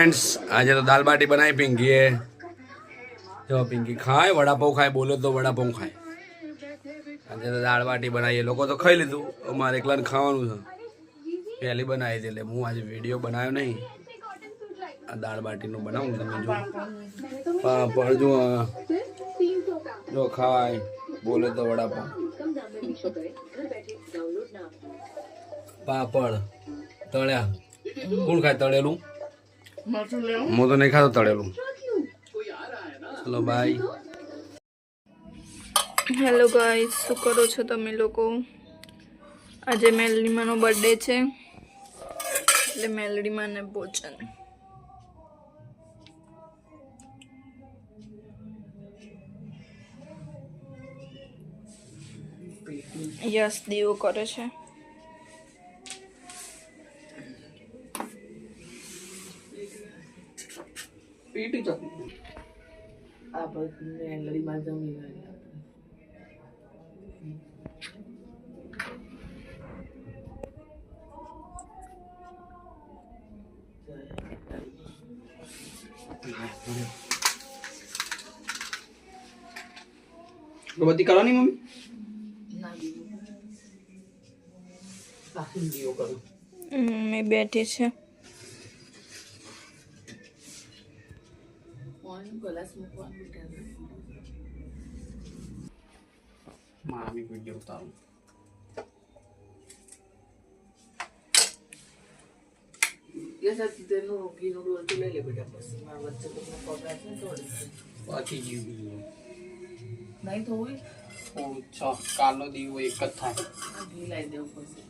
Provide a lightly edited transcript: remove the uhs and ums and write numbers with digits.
friends आज तो दाल बाटी बनाई पिंकी है जो पिंकी खाए वड़ा पाव खाए बोले तो वड़ा पाव खाए आज तो दाल बाटी बनाई है लोग तो खाई लीधु अमारे एकला ने खावानुं छे पहली बनाई थी એટલે હું આજે વિડિયો બનાવ્યો નહીં આ દાળ બાટીનું બનાવું તમે જો પાપડ જો ખાય બોલે તો વડા પાવ પાપડ તળ્યા કોણ ખાય તળેલું હું તો નહીં ખાતો તળેલું ચલો બાય હેલો ગાઈસ શું કરો છો તમે લોકો આજે મેલડીમાનો બર્થડે છે એટલે મેલડીમાને ભોજન યસ દીવો કરે છે પીટી ચકલી આ પછી મેલડી માં જમી ગઈ બધી કરવાની મમ્મી ના દીવો બાકી દીવો કરું મેં બેઠી છે ગ્લાસ મૂકવાનું બેટા મારા બી વિડિયો ઉતારું ये सब चीजें नो की नो रोल ले ले बेटा बस मां बच्चे को पकड़ा से थोड़ी બાકી જીવ नहीं तो हुई ઓછા કાલનો દીવો એક જ થાય घी लाई दे ऊपर से